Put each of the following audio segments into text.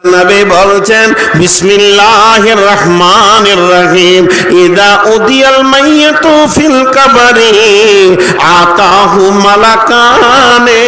নবী বলছেন বিসমিল্লাহির রহমানির রহিম ইদা উদিয়াল মাইয়াতু ফিল কবরি আতাহু মালাকানে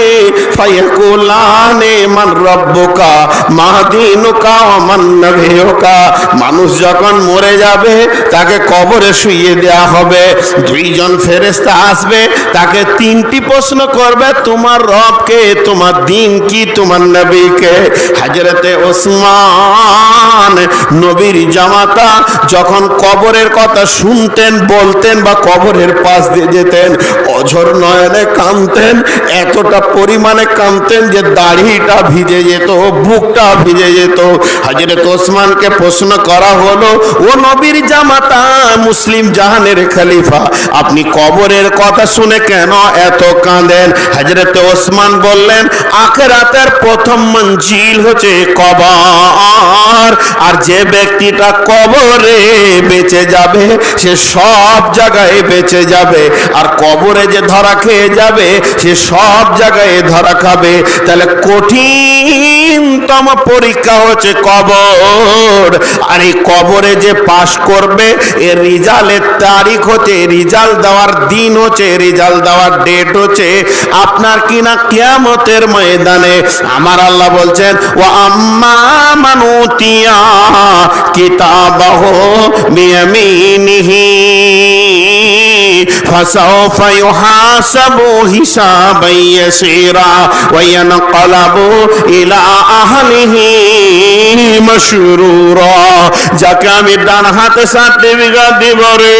ফায়াকুলানে মান রাব্বুকা মা দীনুকা ওয়া মান নবিয়ুকা। মানুষ যখন মরে যাবে তাকে কবরে শুইয়ে দেয়া হবে, দুইজন ফেরেশতা আসবে, তাকে তিনটি প্রশ্ন করবে, তোমার রবকে, তোমার দ্বীন কি, তোমার নবীকে। হযরতে ওসমান নবীর জামাতা যখন কবরের কথা শুনতেন, বলতেন বা কবরের পাশ দিয়ে যেতেন, অঝর নয়নে কাঁদতেন, এতটা পরিমাণে কাঁদতেন যে দাড়িটা ভিজে যেত, বুকটা ভিজে যেত। হযরত ওসমানকে প্রশ্ন করা হলো, ও নবীর জামাতা, মুসলিম জাহানের খলিফা, আপনি কবরের কথা শুনে কেন এত কাঁদেন? হযরত ওসমান বললেন, আখিরাতের প্রথম মঞ্জিল হচ্ছে কবর, আর যে ব্যক্তিটা কবরে বেঁচে যাবে সে সব জায়গায় বেঁচে যাবে, আর কবরে যে ধরা খেয়ে যাবে সে সব জায়গায় ধরা খাবে। তাহলে কঠিনতম পরীক্ষা হচ্ছে কবর, আর এই কবরে যে পাশ করবে এর রিজাল্টের তারিখ হচ্ছে, রিজাল্ট দেওয়ার দিন হচ্ছে, রিজাল্ট দেওয়ার ডেট হচ্ছে আপনার কিনা কিয়ামতের ময়দানে। আমার আল্লাহ বলছেন, ওয়া আম্মা মান উতিয়া কিতাবাহু বিয়ামিনিহি ফাসাউফা ইউহাসাবু হিসাবান ইয়াসীরা ওয়া ইয়ানকালাবু ইলা আহলিহি মাসরুরা। যাকে আমি ডান হাতে সার্টিফিকেট দিব রে,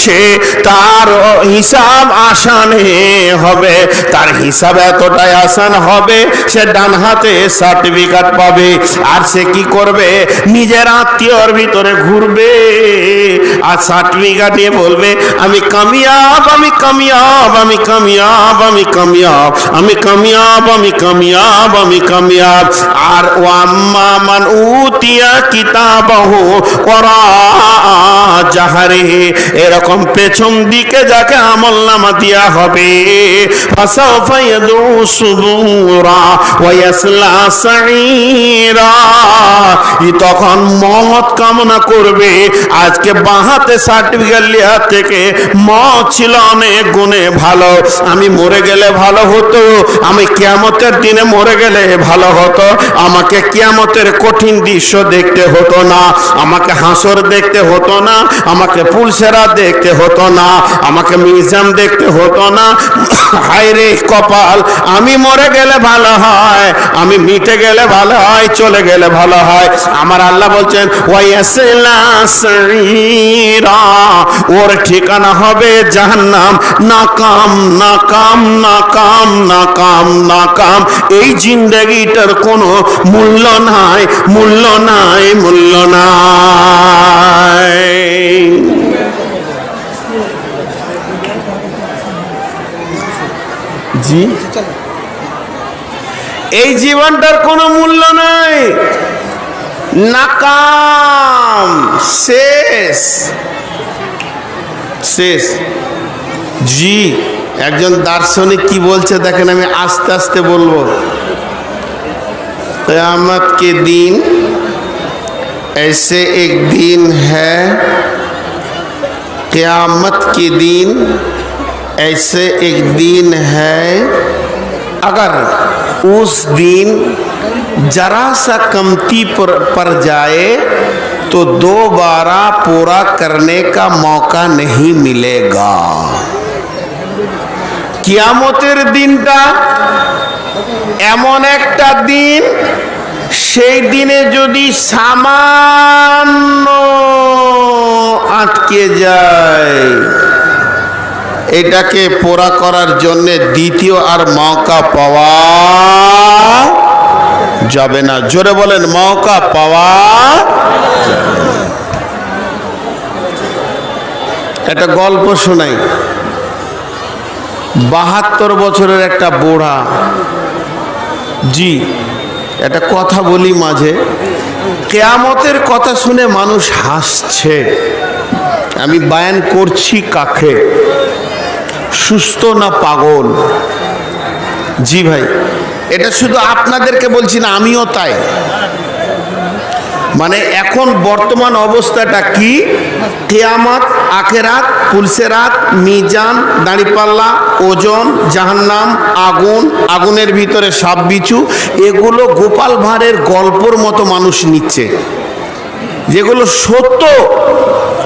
সে তার হিসাব আসানে হবে, তার হিসাব এতটাই আসান হবে সে ডান হাতে সার্টিফিকেট পাবে। আর সে কি করবে? নিজের আত্মীয়র ভিতরে ঘুরবে আর সার্টিফিকেট নিয়ে বলবে, আমি কামিয়াব, আমি কামিয়াব, আমি কামিয়াব, আমি কামিয়াব, আমি কামিয়াব, আমি কামিয়াব, আমি কামিয়াব। আর ওয়াম্মা মান উতিয়া কিতাবাহু ওয়ারা জাহরিহি, এরকম পেছন দিকে যাকে আমলনামা দেয়া হবে, ফাসাউফা ইয়াদউ সুবুরা ওয়া ইয়াসলা সাঈরা, তখন মওত কামনা করবে। আজকে বাহাতে সার্টিফিকেট লিয়া থেকে মওত ছিল অনেক গুণে ভালো, আমি মরে গেলে ভালো হতো, আমি কিয়ামতের দিনে মরে গেলে ভালো হতো, আমাকে কিয়ামতের কঠিন দৃশ্য দেখতে হতো না, আমাকে হাসর দেখতে হতো না, আমাকে পুলসেরা দেখতে হতো না, আমাকে মিউজিয়াম দেখতে হতো না। হায় রে কপাল, আমি মরে গেলে ভালো হয়, আমি মিটে গেলে ভালো হয়, চলে গেলে ভালো হয়। আমার আল্লাহ বলছেন, ওয়াইয়াসলা সাঈরা, ওর ঠিকানা হবে জাহান্নাম। নাকাম, নাকাম, নাকাম, নাকাম, নাকাম। এই জিন্দেগিটার কোনো মূল্য নাই, মূল্য নাই, মূল্য নাই। জি, এই জীবনটার কোনো মূল্য নাই, নাকাম, শেষ, শেষ। জি, একজন দার্শনিক কি বলছে দেখেন, আমি আস্তে আস্তে বলবো। क़यामत के दिन ऐसे एक दिन है, क़यामत के दिन ऐसे एक दिन है, अगर उस दिन जरा सा कमती पर जाए तो दोबारा पूरा करने का मौका नहीं मिलेगा। কিয়ামতের দিনটা এমন একটা দিন, সেই দিনে যদি সামান্য আটকে যায়, এটাকে পুরা করার জন্য দ্বিতীয় আর মৌকা পাওয়া যাবে না। জোরে বলেন, মৌকা পাওয়া যাবে না। একটা গল্প শোনাই। 72 বছরের একটা বুড়া, জি, একটা কথা বলি মাঝে, কিয়ামতের কথা শুনে মানুষ হাসছে, আমি বায়ান করছি কাকে? সুস্থ না পাগল? জি ভাই, এটা শুধু আপনাদেরকে বলছি না, আমিও তাই। মানে এখন বর্তমান অবস্থাটা কি, কিয়ামত, আখেরাত, পুলসেরাত, মিজান, দাঁড়িপাল্লা, ওজন, জাহান্নাম, আগুন, আগুনের ভিতরে সাপ বিছু, এগুলো গোপাল ভাঁড়ের গল্পর মতো মানুষ নিচ্ছে। যেগুলো সত্য,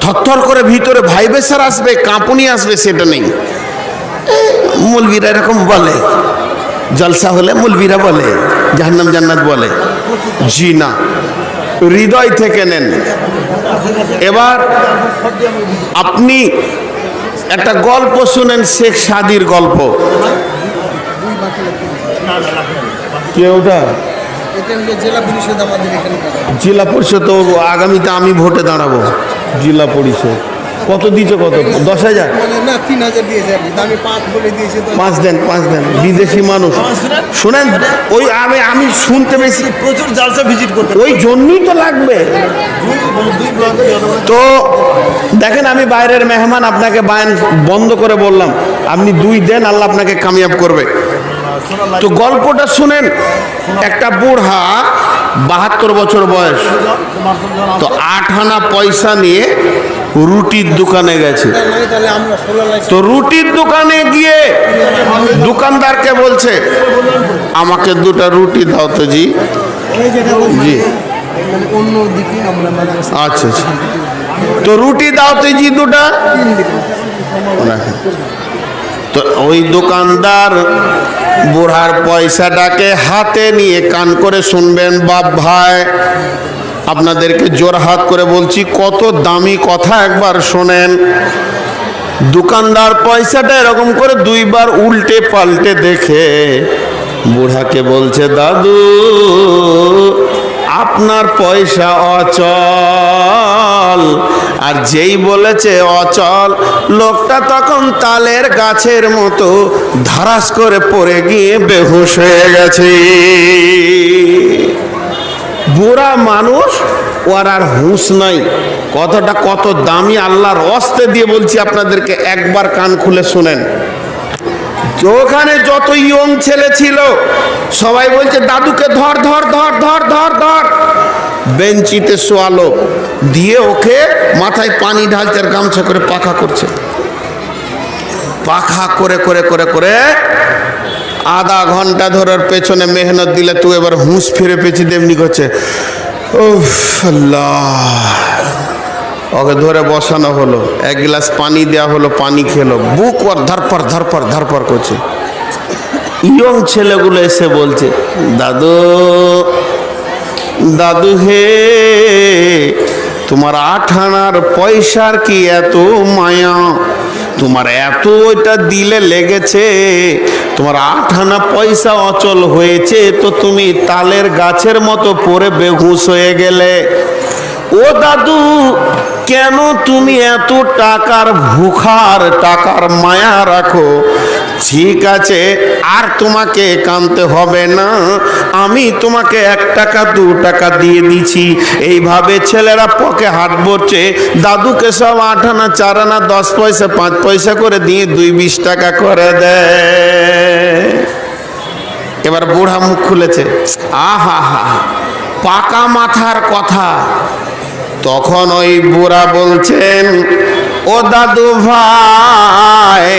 থরথর করে ভিতরে ভাইব্রেশন আসবে, কাঁপুনি আসবে, সেটা নেই। মৌলবীরা এরকম বলে, জলসা হলে মৌলবীরা বলে জাহান্নাম জান্নাত বলে, জি না, হৃদয় থেকে নেন। এবার আপনি একটা গল্প শুনেন, শেখ সাদির গল্প। জেলা পরিষদ তো আগামীতে আমি ভোটে দাঁড়াবো। জেলা পরিষদ কত দিয়েছে? কত? 10,000? 5 দেন, 5 দেন। বিদেশি মানুষ শুনেন, ওই আমি শুনতে বেশি, প্রচুর জালসা ভিজিট করতে, ওই জন্যই তো লাগবে। তো দেখেন, আমি বাইরের মেহমান, আপনাকে বায়ান বন্ধ করে বললাম, আপনি 2 দেন, আল্লাহ আপনাকে কামিয়াব করবে। তো গল্পটা শুনেন। একটা বুড়া 72 বছর বয়স, তো 8 আনা পয়সা নিয়ে রুটির দোকানে গেছে। তো রুটির দোকানে গিয়ে দোকানদারকে বলছে, আমাকে 2টা রুটি দাও তো জি। জি, আচ্ছা আচ্ছা, তো রুটি দাও তো জি 2টা। তো ওই দোকানদার বুড়ার পয়সাটাকে হাতে নিয়ে, কান করে শুনবেন বাপ ভাই, আপনাদেরকে জোর হাত করে বলছি, কত দামি কথা, একবার শোনেন। দোকানদার পয়সাটা এরকম করে 2 বার উল্টে পাল্টে দেখে বুড়াকে বলছে, দাদু আপনার পয়সা অচল। আর যেই বলেছে অচল, লোকটা তখন তালের গাছের মতো ধারাস করে পড়ে গিয়ে বেহুশ হয়ে গেছে। বুড়া মানুষ, ওর আর হুঁশ নাই। কথাটা কত দামি, আল্লাহর ওয়াস্তে দিয়ে বলছি আপনাদেরকে, একবার কান খুলে শুনেন। ওখানে যত ইয়ং ছেলে ছিল সবাই বলছে, দাদুকে ধর ধর ধর ধর ধর ধর। বেঞ্চিতে শোয়ালো, দিয়ে ওকে মাথায় পানি ঢালছে, আর গামছা করে পাখা করছে। পাখা করে করে করে করে আধা ঘন্টা ধরে পেছনে মেহনত দিলে, তুই এবার হুঁশ ফিরে পেয়েছি তেমনি করছে। উফ আল্লাহ, ওকে ধরে বসানো হলো, 1 গ্লাস পানি দেওয়া হলো, পানি খেলো, বুক ওর ধরপর ধরপর ধরপর করছে। ইয়ং ছেলেগুলো এসে বলছে, দাদু দাদু হে, তোমার 8 আনার পয়সার কি এত মায়া? তোমার এত ওইটা দিলে লেগেছে, তোমার 8 আনা পয়সা অচল হয়েছে, তো তুমি তালের গাছের মতো পড়ে বেহুশ হয়ে গেলে। ও দাদু, কেন তুমি এত টাকার ভুখার, টাকার মায়া রাখো? ঠিক আছে, আর তোমাকে কাঁদতে হবে না, আমি তোমাকে 1 টাকা 2 টাকা দিয়ে দিচ্ছি। এইভাবে ছেলেরা পকে হাত ভরছে, দাদুকে সব 8 আনা 4 আনা 10 পয়সা 5 পয়সা করে দিয়ে 2-20 টাকা করে দেয়। এবার বুড়া মুখ খুলেছে, আহা হা, পাকা মাথার কথা। তখন ওই বুড়া বলছেন, ও দাদু ভাই,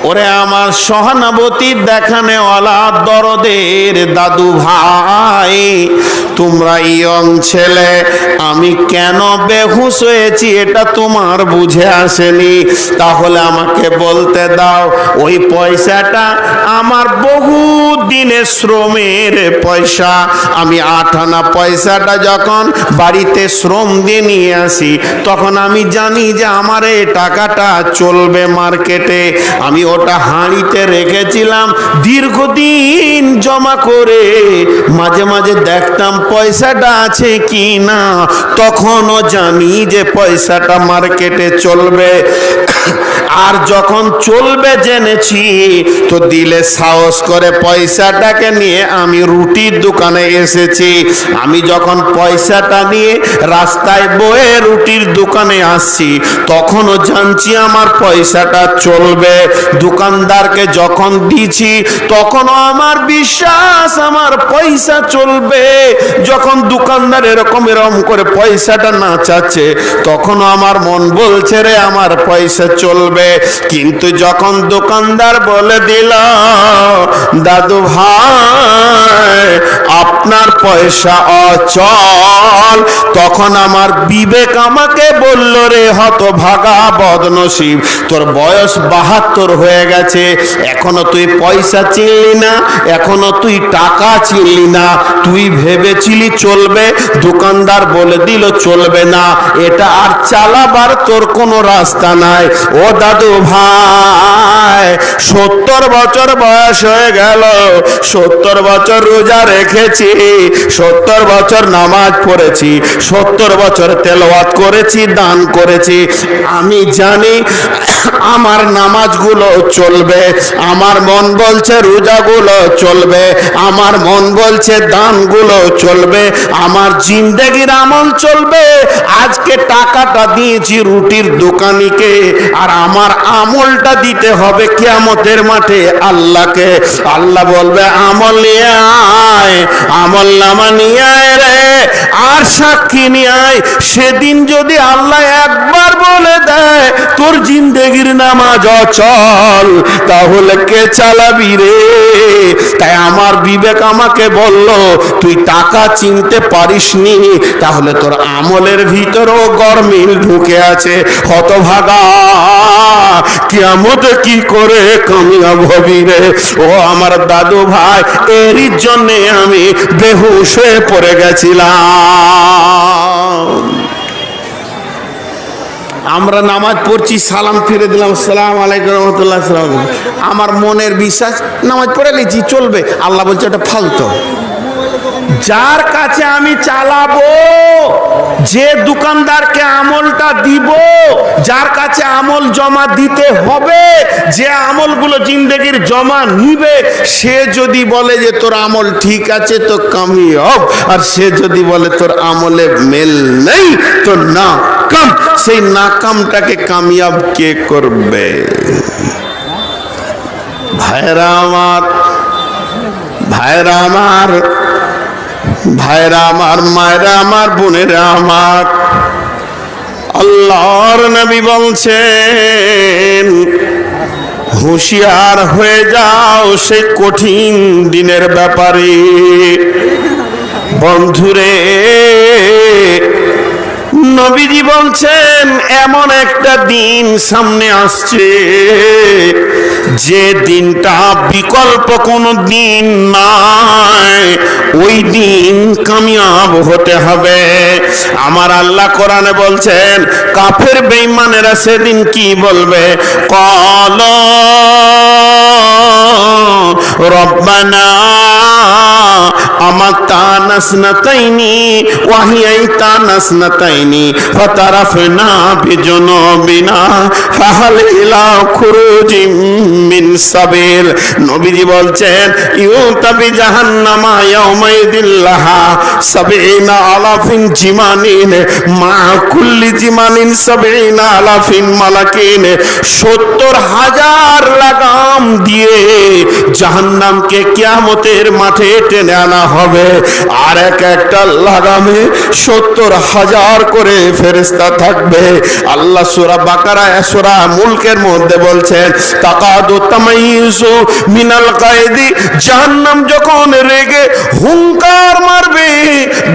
ওরে আমার সহানুভূতির দেখানেওয়ালা দরদের দাদু ভাই, তোমরা ইয়ং ছেলে, আমি কেন বেহুশ হয়েছি এটা তোমার বুঝে আসেনি। তাহলে আমাকে বলতে দাও, ওই পয়সাটা আমার বহু দিনের শ্রমের পয়সা। আমি 8 আনা পয়সাটা যখন বাড়িতে শ্রম দিয়ে নিয়ে আসি, তখন আমি জানি যে আমার এই টাকাটা চলবে মার্কেটে। আমি ওটা হাঁড়িতে রেখেছিলাম, দীর্ঘদিন জমা করে মাঝে মাঝে দেখতাম পয়সাটা আছে কি না, তখনও জানি যে পয়সাটা মার্কেটে চলবে। আর যখন চলবে জেনেছি তো দিলে সাহস করে পয়সাটাকে নিয়ে আমি রুটির দোকানে এসেছি। আমি যখন পয়সাটা নিয়ে রাস্তায় বয়ে রুটির দোকানে আসছি তখনও জানছি আমার পয়সাটা চলবে। দোকানদারকে যখন দিছি তখনও আমার বিশ্বাস আমার পয়সা চলবে। যখন দোকানদার এরকম করে পয়সাটা না চাচ্ছে তখনও আমার মন বলছে রে আমার পয়সা চলবে। কিন্তু যখন দোকানদার বলে দিল দাদু ভাই আপনার পয়সা অচল, তখন আমার বিবেক আমাকে বলল রে হতভাগা বদনসিব, তোর বয়স 72 হয়ে গেছে, এখনো তুই পয়সা চিনলি না, এখনো তুই টাকা চিনলি না। তুই ভেবেছিলি চলবে, দোকানদার বলে দিল চলবে না, এটা আর চালাবার তোর কোনো রাস্তা নাই। ও দাদু ভাই 70 বছর বয়স হয়ে গেল, 70 বছর রোজা রেখেছি, 70 বছর নামাজ পড়েছি, 70 বছর তেলাওয়াত করেছি, দান করেছি। আমি জানি আমার নামাজগুলো চলবে, আমার মন বলছে রোজাগুলো চলবে, আমার মন বলছে দানগুলো চলবে, আমার জিন্দেগির আমল চলবে। আজকে টাকাটা দিয়েছি রুটির দোকানিকে, আর আমার আমলটা দিতে হবে কিয়ামতের মাঠে আল্লাহকে। আল্লাহ বলবে আমল নিয়ে আয়, আমল নামা নিয়ে আয় রে, আর সাক্ষী নিয়ে আয়। সেদিন যদি আল্লাহ একবার বলে দেয় তোর জিন্দেগির নামাজ অচল, তাহলে কে চালাবি রে? তাই আমার বিবেক আমাকে বলল তুই টাকা চিনতে পারিসনি, তাহলে তোর আমলের ভিতরও গরমিল ঢুকে আছে। হতভাগা কিয়ামতে কি করে কামিয়াব হবি রে? ও আমার দাদু ভাই, এরই জন্য আমি বেহুশ হয়ে পড়ে গেছিলাম। আমরা নামাজ পড়ছি, সালাম ফিরে দিলাম, আসসালামু আলাইকুম রহমতুল্লাহ, আমার মনের বিশ্বাস নামাজ পড়ে নিয়েছি চলবে। আল্লাহ বলছে এটা ফালতু। যার কাছে আমি চালাবো, যে দোকানদারকে আমলটা দিব, যার কাছে আমল জমা দিতে হবে, যে আমলগুলো জিন্দেগির জমা নিবে, সে যদি বলে যে তোর আমল ঠিক আছে তো কামিয়াব, আর সে যদি বলে তোর আমলে মেল নেই তো নাকাম, সেই নাকামটাকে কামিয়াব কে করবে? ভাইরা আমার, ভাইরা আমার, ভাইরা আমার, মায়েরা আমার, বোনেরা আমার, আল্লাহর নবী বলছেন হুঁশিয়ার হয়ে যাও সেই কঠিন দিনের ব্যাপারে। বন্ধুরে, নবীজি বলছেন এমন একটা দিন সামনে আসছে যে দিনটা বিকল্প কোনো দিন নাই, ওই দিন কামিয়াব হতে হবে। আমার আল্লাহ কোরআনে বলছেন কাফের বেঈমানেরা সেদিন কি বলবে? ক্বাল রব্বানা আমাতানা স্নাতাইনি ওয়া হিয়াইতানা স্নাতাইনি ফাতারাফনা বিজুনুবিনা ফাহাল ইলা খুরুজিম মিন সাবিল। নবীজি বলছেন ইউতাবি জাহান্নামা ইয়াউমাইদিল্লাহা সাবিনা আলাফিন জিমানিন মা কুল্লি জিমানিন সাবিনা আলাফিন মালাকিন। 70,000 লাগাম দিয়ে জাহান্নামকে কিয়ামতের মাঠে টেনে আনা হবে, আর এক একটা লাগামে 70,000 করে ফেরেশতা থাকবে। আল্লাহ সূরা বাকারা সূরা মুলকের মধ্যে বলছেন তাকাদু তামাইযু মিনাল গায়দি, জাহান্নাম যখন রেগে হুঙ্কার মারবে,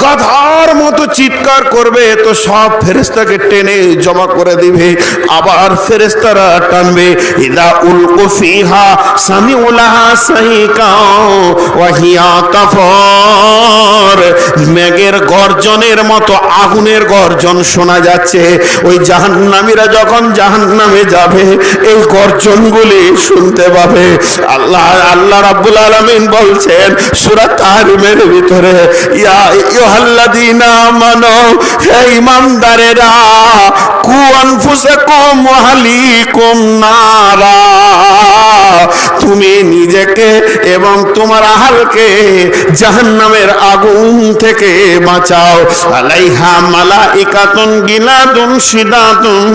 গাধার মতো চিৎকার করবে, তো সব ফেরেশতাকে টেনে জমা করে দিবে। আবার ফেরেশতারা টানবে, ইদা উলকু ফিহা সামিউ লাহা সাইকা ওয়া হিয়া তাফার। মেঘের গর্জনের মতো আগুনের গর্জন শোনা যাচ্ছে। ওই জাহান্নামীরা যখন জাহান্নামে যাবে এই গর্জনগুলি শুনতে পাবে। আল্লাহ রাব্বুল আলামিন বলছেন সূরা তাহরিমের ভিতরে, ইয়া আইয়ুহাল্লাযীনা আমানু, হে ঈমানদারেরা, কু আনফুসাকুম ওয়া আহলিকুম নারা, তুমি নিজেকে এবং তোমার আহলকে জাহান্নামের আগুন থেকে বাঁচাও। আলাইহা মালাইকাতুন গিলাদুন শিদাতুন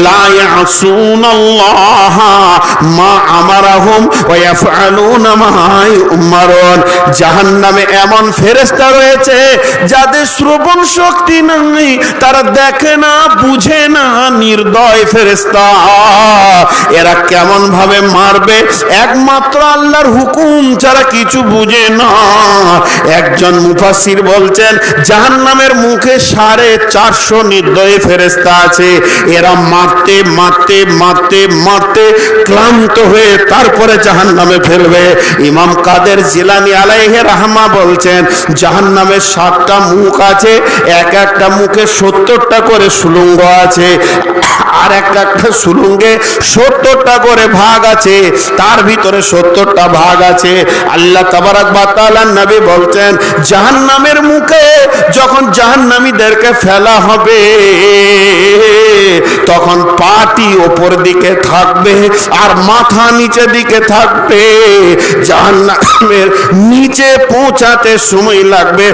লা ইয়াসুনাল্লাহা মা আমারাহুম ওয়া ইয়াফআলুনা মা ইউমারুন। জাহান্নামে এমন ফেরেশতা রয়েছে যাদের শ্রবণ শক্তি নাই, তারা দেখে না, বুঝে না, নির্দয় ফেরেশতা। এরা কেমন ভাবে মারবে একমাত্র আল্লাহর হুকুম ছাড়া কিছু বুঝে না। একজন মুফাসসির বলছেন জাহান্নামের মুখে 450 নির্দয় ফেরেশতা আছে। এরা মারতে মারতে মারতে মারতে ক্লান্ত হয়ে তারপরে জাহান্নামে ফেলবে। ইমাম কাদের জিলানী আলাইহি রাহমা বলছেন জাহান্নামের 7টা মুখ আছে, এক একটা মুখে 70টা করে সুলঙ্গ আছে, আর একটা সুলঙ্গে 70টা করে ভাগ আছে, তার ভিতরে 70টা ভাগ আছে। আল্লাহ তাবারাক ওয়া তাআলা নবী বলছেন জাহান্নামের মুখে যখন জাহান্নামীদেরকে ফেলা হবে তখন পাটি উপর দিকে থাকবে আর মাথা নিচে দিকে থাকবে। জাহান্নামের নিচে পৌঁছাতে সময় লাগবে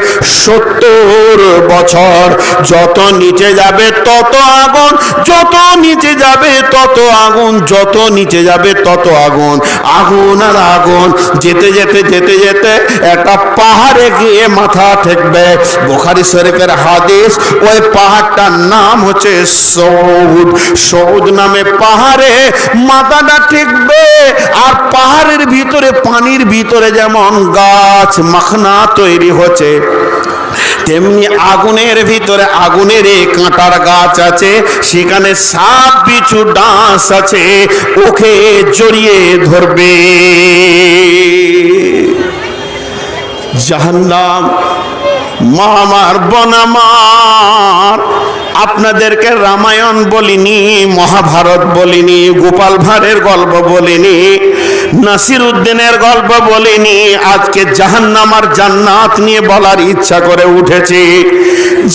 70 বছর। যত নিচে যাবে তত আগুন, যত নিচে যাবে তত আগুন, যত নিচে যাবে তত আগুন, আগুন আর আগুন। যেতে যেতে যেতে যেতে একটা পাহাড়ে গিয়ে মাথা ঠেকবে। বুখারী শরীফের হাদিস, ওই পাহাড়টার নাম হচ্ছে সৌদ। সৌদ নামে পাহাড়ে মাথাটা ঠেকবে। আর পাহাড়ের ভিতরে, পানির ভিতরে যেমন গাছ মাখনা তৈরি হচ্ছে, তেমনি আগুনের ভিতরে আগুনের কাঁটার গাছ আছে, সেখানে সাপ বিচ্ছু ডাঁশ আছে, ওকে জড়িয়ে ধরবে। জাহান্নাম মা আমার, বোন আমার, আপনাদেরকে রামায়ণ বলিনি, মহাভারত বলিনি, গোপাল ভাঁড়ের গল্প বলিনি, নাসির উদ্দিনের গল্প বলিনি। আজকে জাহান্নাম আর জান্নাত নিয়ে বলার ইচ্ছা করে উঠেছি।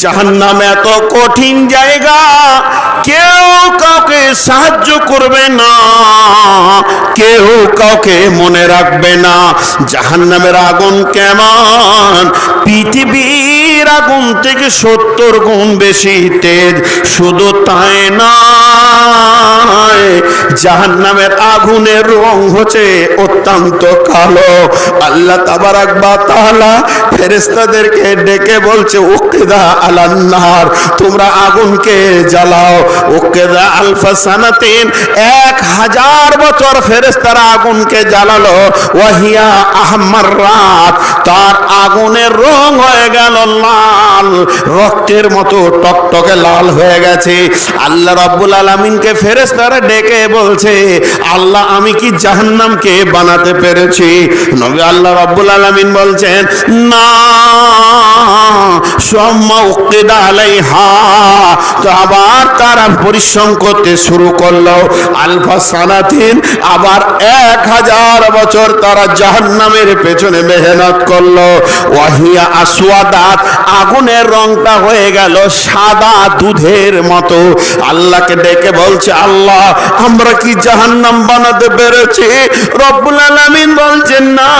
জাহান্নাম এত কঠিন জায়গা, কেউ কাউকে সাহায্য করবে না, কেউ কাউকে মনে রাখবে না। জাহান্নামের আগুন কেমন? পৃথিবীর আগুন থেকে 70 গুণ বেশি তেজ। শুধু তাই নয়, জাহান্নামের আগুনের রং হচ্ছে অত্যন্ত কালো। আল্লাহ তাবারাক ওয়া তাআলা ফেরেশতাদেরকে ডেকে বলছে উকিদা আলান নার, তোমরা আগুনকে জ্বালাও। উকিদা আলফা সানাতিন, 1000 বছর ফেরেশতারা আগুনকে জ্বালালো। ওয়াহিয়া আহমার রাত, তার আগুনের রং হয়ে গেল লাল, রক্তের মতো টকটকে লাল হয়ে গেছে। আল্লাহ রাব্বুল আলামিনকে ফেরেশতারা ডেকে বলছে আল্লাহ, আমি কি জাহান্নামকে বানাতে পেরেছি? নবী আল্লাহ রাব্বুল আলামিন বলছেন না, সুম্মা উকিদা আলাইহা, তো আবার তারা পরিশ্রম করতে শুরু করলো। আলফা সানাতিন, আবার 1000 বছর তারা জাহান্নামের পেছনে মেহনত করলো। ওয়াহিয়া আসওয়াদাত, আগুনের রংটা হয়ে গেল সাদা দুধের মতো। আল্লাহকে ডেকে বলছে আল্লাহ, আমরা কি জাহান্নাম বানাতে পেরেছি? রব্বুল আলামিন বলছেন না,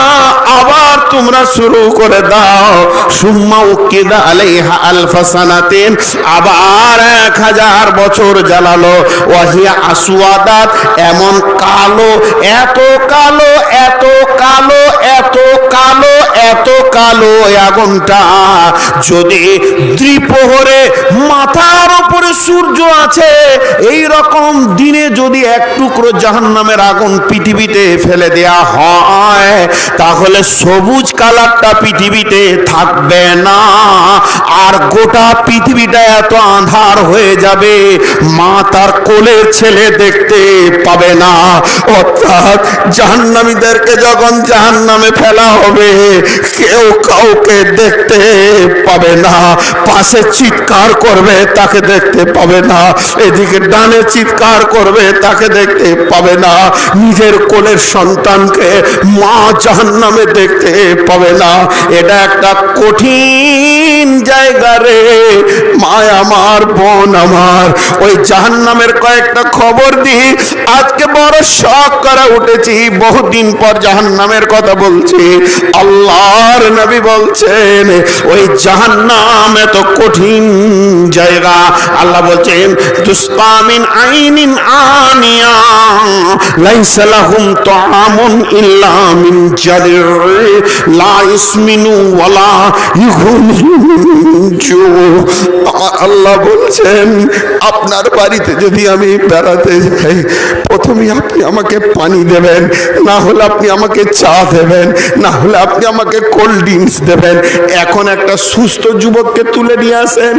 আবার তোমরা শুরু করে দাও। সুম্মা উকিদা আলাইহা আলাইহা আলফা সানাতিন, আবার 1000 বছর জ্বালালো। ওয়াহিয়া আসওয়াদাত, এমন কালো, এত কালো, এত কালো, এত কালো, এত কালো আগুনটা, যদি দ্বিপ্রহরে মাথার উপরে সূর্য আছে এই রকম দিনে যদি এক টুকরো জাহান্নামের আগুন পৃথিবীতে ফেলে দেয়া হয়, তাহলে সবুজ কালারটা পৃথিবীতে থাকবে না, আর গোটা পৃথিবীটা এত আঁধার হয়ে যাবে, মা তার কোলের ছেলে দেখতে পাবে না। অর্থাৎ জাহান্নামীদেরকে যখন জাহান্নামে ফেলা হবে, কেউ কাউকে দেখতে পাবে না, পাশে চিৎকার করবে তাকে দেখতে পাবে না, এদিকে ডানে চিৎকার করবে তাকে দেখতে পাবে না, নিজের কোলের সন্তানকে মা জাহান্নামে দেখতে পাবে না। এটা একটা কঠিন জায়গা রে মা আমার, বোন আমার। ওই জাহান্নামের কয়েকটা খবর দিই, আজকে বড় শখ করা উঠেছি, বহুদিন পর জাহান্নামের কথা বলছি। আল্লাহর নবী বলছেন ওই জাহান্নাম এত কঠিন জায়গা। আল্লাহ বলছেন তুসকা মিন আইনিন আনিয়া লাইসা লাহুম তাআমুন ইল্লা মিন জারির লা ইসমিনু ওয়ালা ইগুনি মিন জু। আল্লাহ বলছেন আপনার বাড়িতে যদি আমি বেড়াতে যাই, প্রথমে আপনি আমাকে পানি দেবেন, না হলে আপনি আমাকে চা দেবেন, না হলে আপনি আমাকে কোল্ড ড্রিঙ্কস দেবেন। এখন একটা সুস্থ যুবককে তুলে নিয়ে আসেন,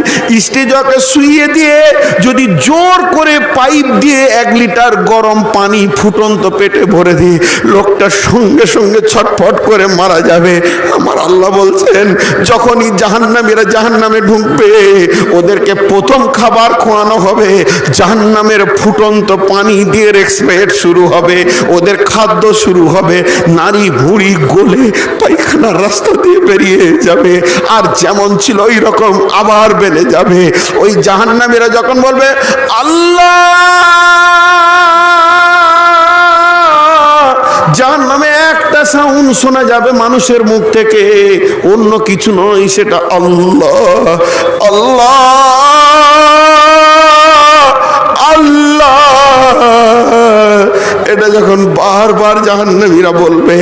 স্টেজকে শুইয়ে দিয়ে যদি জোর করে পাইপ দিয়ে 1 লিটার গরম পানি ফুটন্ত পেটে ভরে দিই, লোকটা সঙ্গে সঙ্গে ছটফট করে মারা যাবে। আমার আল্লাহ বলছেন যখনই জাহান্নামীরা জাহান্নামে ঢুকবে, ওদেরকে প্রথম খাবার খোয়ানো হবে জাহান্নামের ফুটন্ত পানি দিয়ে, এক্সপেরিয়েন্স শুরু হবে, ওদের খাদ্য শুরু হবে, নারী ভুঁড়ি গলে পায়খানার রাস্তা দিয়ে বেরিয়ে যাবে, আর যেমন ছিল ওই রকম আবার বেড়ে যাবে। ওই জাহান্নামীরা যখন বলবে আল্লাহ, জাহান্নামে একটা সাউন্ড শোনা যাবে মানুষের মুখ থেকে, অন্য কিছু নয়, সেটা আল্লাহ আল্লাহ আল্লাহ। এটা যখন বারবার জাহান্নামীরা বলবে,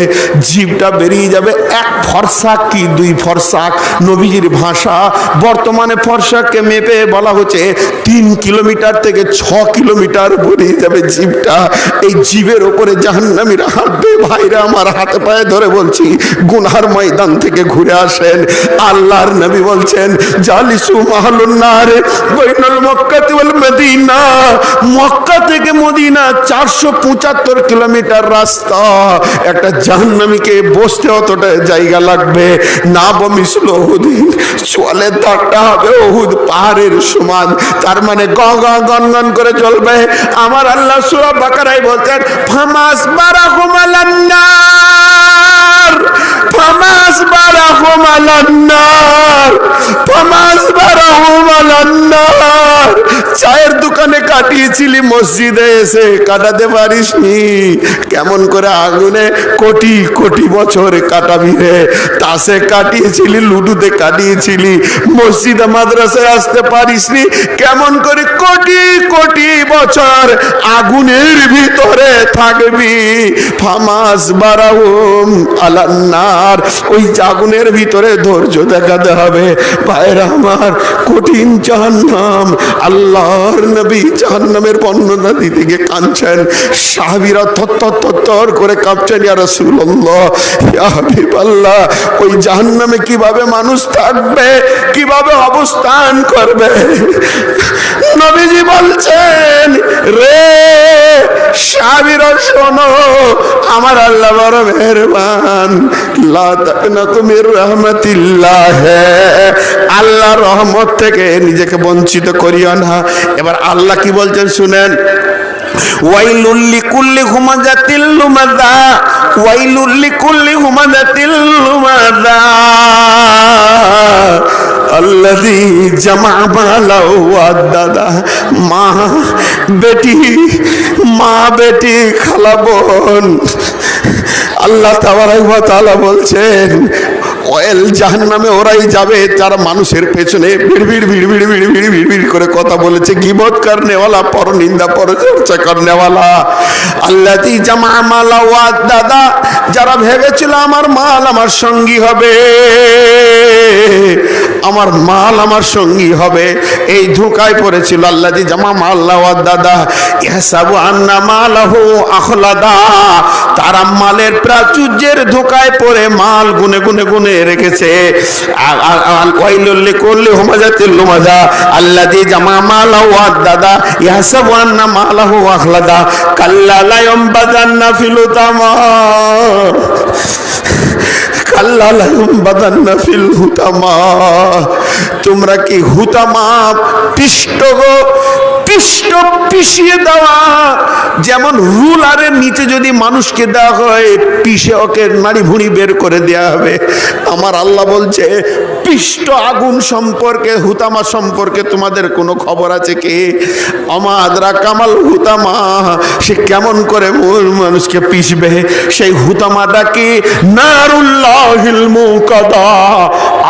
জিভটা বেরিয়ে যাবে। 1 ফরসাক কি 2 ফরসাক, নবীজির ভাষা। বর্তমানে ফরসাককে মেপে বলা হচ্ছে 3 কিলোমিটার থেকে 6 কিলোমিটার বেরিয়ে যাবে জিভটা। এই জিভের ওপরে জাহান্নামীরা হাঁটবে। ভাইরা আমার, হাতে পায়ে ধরে বলছি, গুনহার ময়দান থেকে ঘুরে আসেন। আল্লাহর নবী বলছেন জালিসু মাহালুন নার বাইনাল মক্কাতি ওয়াল মদিনা, মক্কা থেকে মদিনা 475 কিলোমিটার রাস্তা। একটা জাহান্নামীকে বসতে অতটা জায়গা লাগবে না। বমিসল উহুদিন, চোয়ালের দাগটা হবে উহুদ পাহাড়ের সমান। তার মানে গন করে চলবে। আমার আল্লাহ সূরা বাকারায় বলছেন ফামাস বারাহুম আলান্নার, ফামাস বারাহুম আলান্নার, ফামাস বারাহুম আলান্নার। চায়ের দোকানে কাটিয়েছিলি, মসজিদে এসে কাটাতে পারিসনি। কেমন করে আগুনে কোটি কোটি বছর কাটাবি রে? তাসে কাটিয়েছিলি, লুডুতে কাটিয়েছিলি, মসজিদে মাদ্রাসায় আসতে পারিসনি। কেমন করে কোটি কোটি বছর আগুনের ভিতরে থাকবি? ফামাস বারাহুম আলান্নার, ওই আগুনের ভিতরে ধৈর্য দেখাতে হবে। ভাইরা আমার, কঠিন জাহান্নাম। আল্লাহর নবী জাহান্নামের বর্ণনা দিতে গিয়ে কাঁদছেন। সাহাবীরা থরথর করে কাঁপছেন, ইয়া রাসূলুল্লাহ, ইয়া হাবিবাল্লাহ, ওই জাহান্নামে কিভাবে মানুষ থাকবে, কিভাবে অবস্থান করবে? নবীজি বলছেন রে সাহাবীরা শোনো, আমার আল্লাহ বড় মেহেরবান, লা তাকনাতু মির রাহমাতিল্লাহ, আল্লাহর রহমত থেকে নিজেকে বঞ্চিত করিও না। এবার আল্লাহ কি বলছেন শুনেন, ওয়াইলুল লিকুল্লি হুমাযাতিল লুমাযা, ওয়াইলুল লিকুল্লি হুমাযাতিল লুমাযা আল্লাযী জামা মালাও ওয়াদাদা। মা বেটি, মা বেটি, খালা বোন, আল্লাহ তাবারক ওয়া তাআলা বলছেন অয়েল জাহান্নামে ওরাই যাবে যারা মানুষের পেছনে ভিড় ভিড় ভিড় ভিড় ভিড় ভিড় ভিড় ভিড় করে কথা বলেছে, গীবত করনেওয়ালা, পরনিন্দা পরচর্চা করনেওয়ালা। আল্লাযী জামা মালা ওয়া দাদা, যারা ভেবেছিল আমার মাল আমার সঙ্গী হবে, আমার মাল আমার সঙ্গী হবে, এই ধোঁকায় পড়েছিল। আল্লাযী জামা মালা ওয়া দাদা ইয়াহসাবু আন্না মালাহু আখলাদা, তারা মালের প্রাচুর্যের ধোঁকায় পড়ে মাল গুনে গুনে গুনে রেখেছে। ওয়াইলুল লিকুল্লি হুমাযাতিল লুমাযা আল্লাযী জামা মালাহু ওয়া দাদা ইয়াহসাবু আন্না মালাহু আখলাদা কাল্লা লা ইয়ামবাযান্না ফিল হুতামা কাল্লা লা ইয়ামবাযান্না ফিল হুতামা। তোমরা কি হুতামা পিষ্ট গো, পিষ্ট পিষিয়ে দেওয়া, যেমন রুলারের নিচে যদি মানুষকে দেওয়া হয় পিষে ওকে নাড়ি ভুঁড়ি বের করে দেওয়া হবে। আমার আল্লাহ বলছে পিষ্ট আগুন সম্পর্কে, হুতামা সম্পর্কে তোমাদের কোনো খবর আছে কি? আমাদরা কামাল হুতামা, সে কেমন করে মানুষকে পিষবে? সেই হুতামাটা কি? নারুল্লাহিল মুকাদা,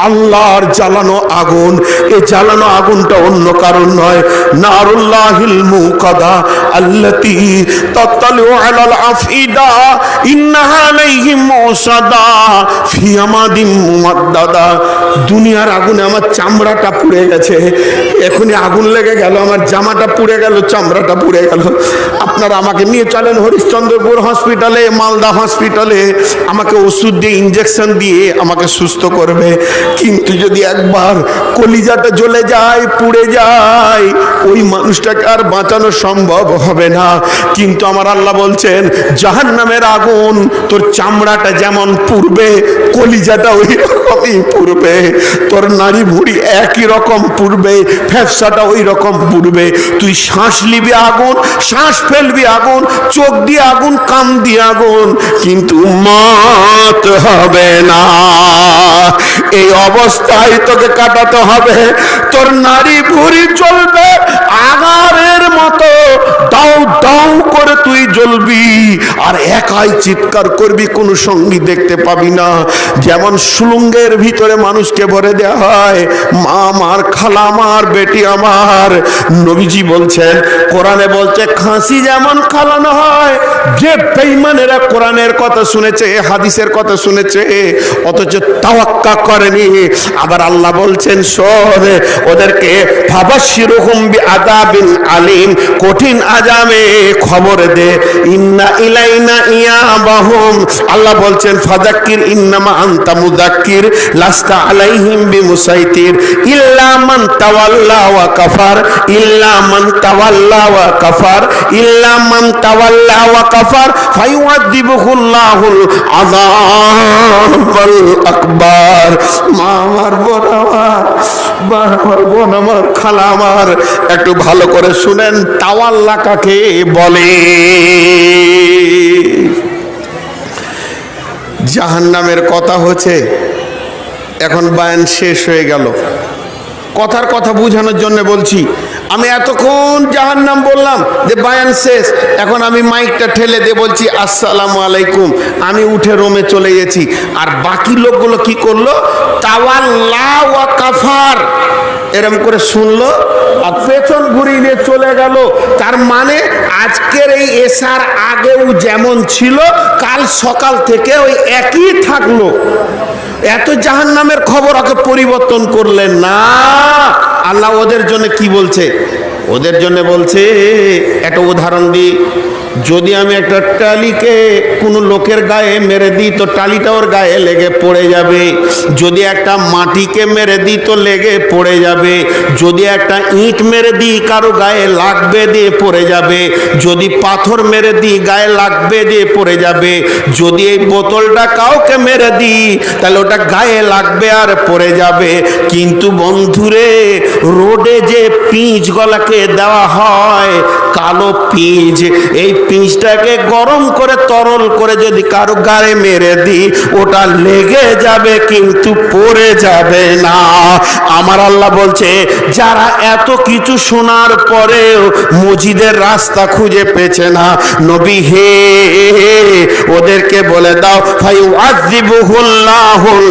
আল্লাহর জ্বালানো আগুন। এই জ্বালানো আগুনটা অন্য কারণ নয়, নারুল্লাহিল মুকাদা আল্লাতী তাতালু আলাল আফইদা ইন্নাহা আলাইহিম মুসাদা ফি আমাদিন মুমাদ্দাদা। দুনিয়ার আগুনে আমার চামড়াটা পুড়ে গেছে, এখনই আগুন লেগে গেল, আমার জামাটা পুড়ে গেল, চামড়াটা পুড়ে গেল। আপনারা আমাকে নিয়ে চলেন হরিশ্চন্দ্রপুর হসপিটালে, মালদা হসপিটালে, আমাকে ওষুধ দিয়ে ইঞ্জেকশন দিয়ে আমাকে সুস্থ করবে। কিন্তু যদি একবার কলিজাটা জ্বলে যায়, পুড়ে যায়, ওই মানুষটাকে আর বাঁচানো সম্ভব হবে না। কিন্তু আমার আল্লাহ বলছেন জাহান্নামের আগুন তোর চামড়াটা যেমন পুড়বে, কলিজাটা ওই রকমই পুড়বে, তোর নাড়ি ভুঁড়ি একই রকম পুড়বে, ফ্যাপসাটা ওই রকম পুড়বে। তুই শ্বাস নিবি আগুন, শ্বাস ফেলবি আগুন, চোখ দিয়ে আগুন, কান দিয়ে আগুন, কিন্তু মত হবে না। এই অবস্থায় তোকে কাটাতে হবে। তোর নাড়ি ভুঁড়ি চলবে আগারের মতো, দাউ দাউ করে তুই জ্বলবি, আর একাই চিৎকার করবি, কোনো সঙ্গী দেখতে পাবি না। যেমন সুলুঙ্গের ভিতরে মানুষকে ভরে দেওয়া হয়, মা আমার, খালা আমার, বেটি আমার। নবীজি বলছেন, কোরআনে বলছে খাসি যেমন খালানো হয়। যে বেঈমানেরা কোরআনের কথা শুনেছে, হাদিসের কথা শুনেছে, অথচ তাওয়াক্কা করেনি, আবার আল্লাহ বলছেন শোন, ওদেরকে ফাবাশশিরহুম বিআযাবিন আলীম, কঠিন আযাবে খবর দে। ইন্না ইলাইনা ইয়াবাহুম, আল্লাহ বলছেন ফাযাক্কির ইন্নামা আনতা মুযাক্কির লাস্তা আলাইহিম বিমুসাইতির ইল্লা মান তাওয়াল্লা ওয়া কাফার, ইল্লা মান তাওয়াল্লা ওয়া কাফার, ইল্লা মান তাওয়াল্লা ওয়া কাফার ফায়ুআযিবুহুল্লাহুল আযাবাল আকবার। মা আমার, বোন আমার, মা আমার, বোন আমার, খালা আমার, একটু ভালো করে শুনেন তাওয়াল্লা কাকে বলে। জাহান্নামের কথা হচ্ছে, এখন বায়ান শেষ হয়ে গেল। কথার কথা বোঝানোর জন্য বলছি। আমি এতক্ষণ জাহান্নাম বললাম যে বায়ান শেষ, এখন আমি মাইকটা ঠেলে দিয়ে বলছি আসসালামু আলাইকুম, আমি উঠে রোমে চলে গেছি। আর বাকি লোকগুলো কি করলো? তাওয়াল্লা ওয়া কাফার এরম করে শুনলো আর পেছন ঘুরিয়ে নিয়ে চলে গেল। তার মানে আজকের এই এশার আগেও যেমন ছিল, কাল সকাল থেকে ওই একই থাকলো। এত জাহান্নামের খবর ওকে পরিবর্তন করলেন না। আল্লাহ ওদের জন্য কি বলছে? ওদের জন্য বলছে, একটা উদাহরণ দিই, যদি আমি একটা টালিকে কোনো লোকের গায়ে মেরে দিই তো টালিটা ওর গায়ে লেগে পড়ে যাবে। যদি একটা মাটিকে মেরে দিই তো লেগে পড়ে যাবে। যদি একটা ইট মেরে দিই কারো গায়ে লাগবে, দিয়ে পড়ে যাবে। যদি পাথর মেরে দিই গায়ে লাগবে, দিয়ে পড়ে যাবে। যদি এই বোতলটা কাউকে মেরে দিই তাহলে ওটা গায়ে লাগবে আর পড়ে যাবে। কিন্তু বন্ধুরে, রোডে যে পিচ গলাকে দেওয়া হয়, কালো পিচ, এই পিঁচটাকে গরম করে তরল করে যদি কারো গায়ে মেরে দিই ওটা লেগে যাবে কিন্তু পড়ে যাবে না। আমার আল্লাহ বলছে যারা এত কিছু শোনার পরেও মসজিদের রাস্তা খুঁজে পেছে না, নবী হে ওদেরকে বলে দাও ফায়ুআযিবুহুল্লাহুল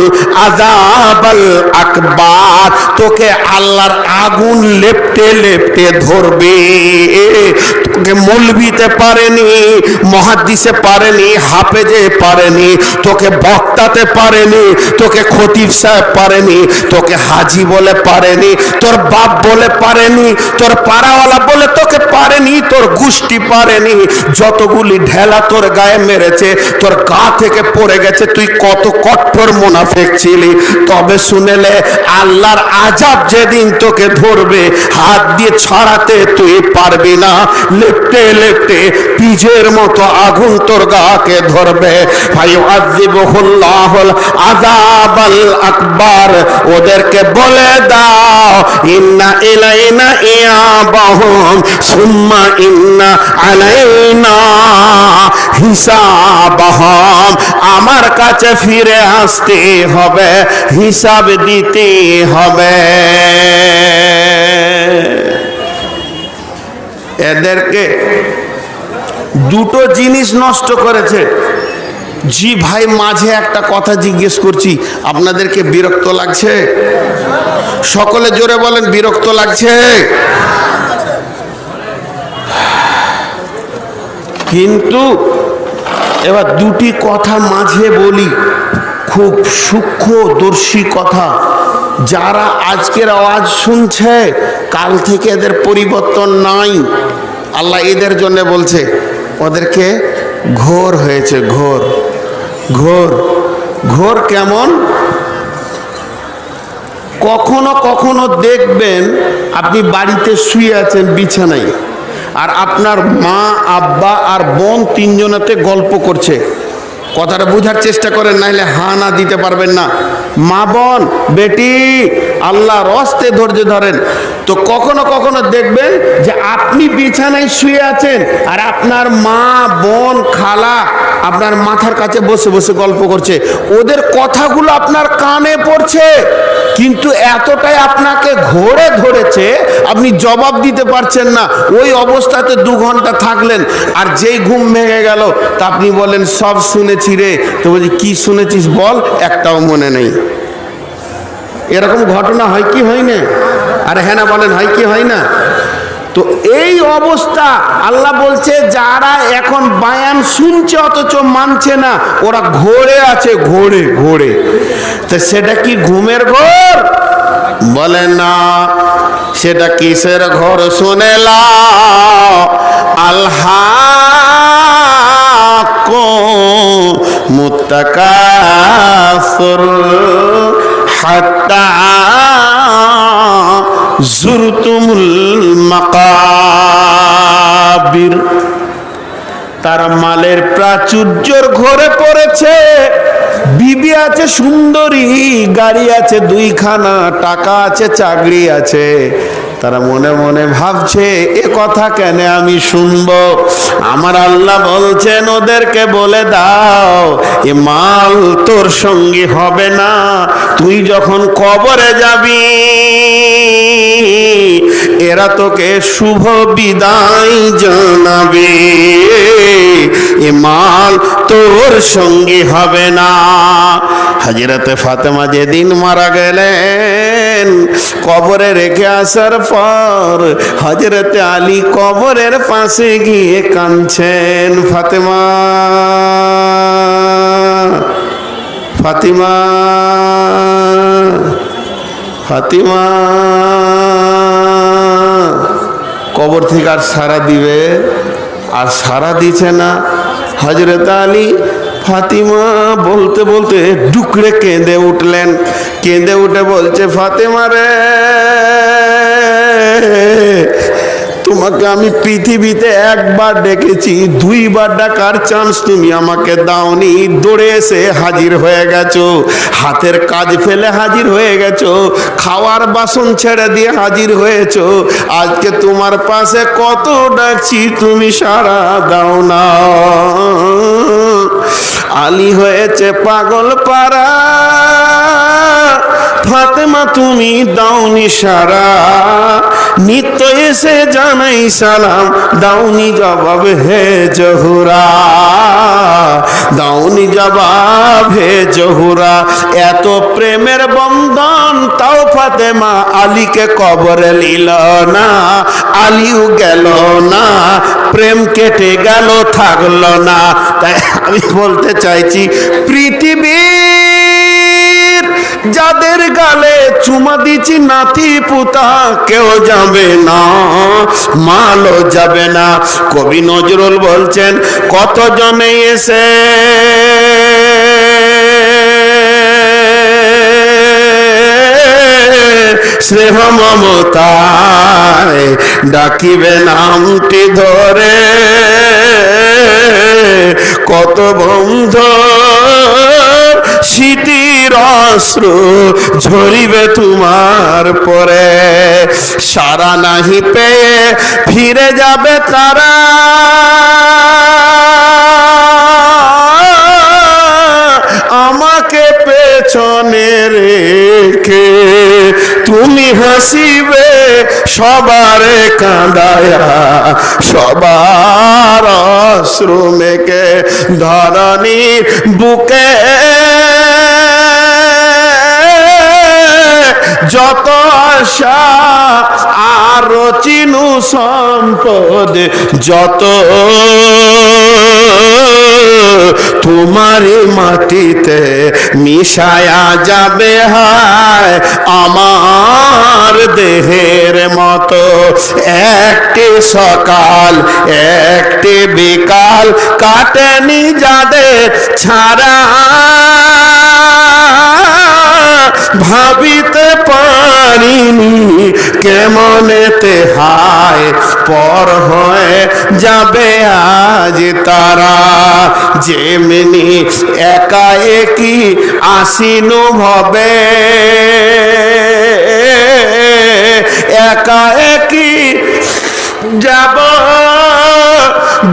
আযাবাল আকবার, তোকে আল্লাহর আগুন লেপটে লেপটে ধরবে। তোকে মৌলভিতে পারেনি, মুহাদ্দিসে পারেনি, হাফেজে পারেনি, তোকে বক্তাতে পারেনি, তোকে খতিব সাহেব পারেনি, তোকে হাজি বলে পারেনি, তোর বাপ বলে পারেনি, তোর পাড়াওয়ালা বলে তোকে পারেনি, তোর গোষ্ঠী পারেনি। যতগুলি ঢেলা তোর গায়ে মেরেছে তোর গা থেকে পড়ে গেছে, তুই কত কঠোর মুনাফিক ছিলি। তবে শুনেলে আল্লাহর আযাব যেদিন তোকে ধরবে হাত দিয়ে ছড়াতে তুই পারবি না, লেপটে লেপটে পিজের মতো আগুন তোর গাকে ধরবে। ফায়ুআযিবুহুল্লাহুল আযাবাল আকবার, ওদেরকে বলে দাও ইন্না ইলাইনা ইয়াবাহুম সুম্মা ইন্না আলাইনা হিসাবাহুম, আমার কাছে ফিরে আসতে হবে, হিসাব দিতে হবে। এদেরকে দুটো জিনিস নষ্ট করেছে। জি ভাই, মাঝে একটা কথা জিজ্ঞেস করছি, আপনাদেরকে বিরক্ত লাগছে? সকলে জোরে বলেন বিরক্ত লাগছে? কিন্তু এবার দুটি কথা মাঝে বলি, খুব সূক্ষ্মদর্শী কথা। যারা আজকের আওয়াজ শুনছে কাল থেকে এদের পরিবর্তন নাই। আল্লাহ এদের জন্য বলছে, ওদেরকে ঘোর হয়েছে, ঘোর ঘোর ঘোর। কেমন? কখনো কখনো দেখবেন আপনি বাড়িতে শুয়ে আছেন বিছানায়, আর আপনার মা, আব্বা আর বোন তিনজনাতে গল্প করছে। কথাটা বোঝার চেষ্টা করেন, নাইলে হা না দিতে পারবেন না। মা বোন বেটি আল্লাহর রাস্তে ধৈর্য ধরেন। তো কখনো কখনো দেখবেন যে আপনি বিছানায় শুয়ে আছেন আর আপনার মা, বোন, খালা আপনার মাথার কাছে বসে বসে গল্প করছে। ওদের কথাগুলো আপনার কানে পড়ছে, কিন্তু এতটাই আপনাকে ঘোরে ধরেছে আপনি জবাব দিতে পারছেন না। ওই অবস্থাতে 2 ঘন্টা থাকলেন, আর যেই ঘুম ভেঙে গেল তা আপনি বলেন সব শুনেছি রে। তো বলছি কি শুনেছিস বল, একটাও মনে নেই। এরকম ঘটনা হয় কি হয় না? আরে হ্যাঁ না বলেন, হয় কি হয় না? তো এই অবস্থা। আল্লাহ বলছে যারা এখন বায়ান শুনছে অথচ মানছে না, ওরা ঘোরে আছে, ঘোরে ঘোরে। তো সেটা কি ঘুমের ঘোর? বলে না, সেটা কিসের ঘোর? শুনে লাও, আলহাকু মুত্তাকাসির হাত্তা জুরতুমুল মাকাবির। তারা মালের প্রাচুর্যের ঘরে পড়েছে। বিবি আছে সুন্দরী, গাড়ি আছে 2খানা, টাকা আছে, চাকরি আছে। তারা মনে মনে ভাবছে এ কথা কেন আমি শুনবো। আমার আল্লাহ বলছেন ওদেরকে বলে দাও এ মাল তোর সঙ্গী হবে না। তুই যখন কবরে যাবি এরা তোকে শুভ বিদায় জানাবে। এ মাল তোর সঙ্গী হবে না। হযরতে ফাতেমা যেদিন মারা গেলেন, কবরে রেখে আসার পর হযরতে আলী কবরের পাশে গিয়ে কাঁদছেন। ফাতেমা, ফাতিমা, ফাতিমা। কবর থেকে আর সারা দিবে, আর সারা দিছে না। হযরত আলী ফাতিমা বলতে বলতে ডুকরে কেঁদে উঠলেন। কেঁদে উঠে বলছে, ফাতেমা রে, তোমাকে আমি পৃথিবীতে একবার ডেকেছি, 2 বার ডাকার চান্স তুমি আমাকে দাওনি। দৌড়ে এসে হাজির হয়ে গেছো, হাতের কাজ ফেলে হাজির হয়ে গেছো, খাওয়ার বাসন ছেড়ে দিয়ে হাজির হয়েছো। আজকে তোমার পাশে কত ডাকছি, তুমি সাড়া দাও না। আলী হয়েছে পাগল পারা, ফাতেমা তুমি দাওনি সারা। নিত্য এসে জানাই সালাম, দাওনি জবাব হে জহুরা, দাওনি জবাব হে জহুরা। এত প্রেমের বন্ধন তাও ফাতেমা আলীকে কবরে নিল না, আলীও গেল না, প্রেম কেটে গেল থাকলো না। তাই আমি বলতে চাইছি, পৃথিবীর যাদের গালে চুমা দিচ্ছি নাতি পুতা কেউ যাবে না, মালও যাবে না। কবি নজরুল বলছেন, কত জনে এসে স্নেহ মমতায় ডাকিবে নামটি ধরে, কত বন্ধু স্মৃতির অশ্রু ঝরিবে তোমার পরে। সারা নাহি পেয়ে ফিরে যাবে তারা, আমাকে পেছনে রেখে তুমি হাসিবে সবারে কাঁদায়া, সবার অশ্রু মেকে ধরণীর বুকে। যত আশা আর চিনু সম্পদ যত, তোমারই মাটিতে মিশায়া যাবে হায় আমার দেহের মতো। একটি সকাল একটি বিকাল কাটেনি যাদের ছাড়া, ভাবিতে পারিনি কেমনেতে হায় পর হয়ে যাবে আজ তারা। যেমনি একা একই আসিনু ভবে, একা একই যাব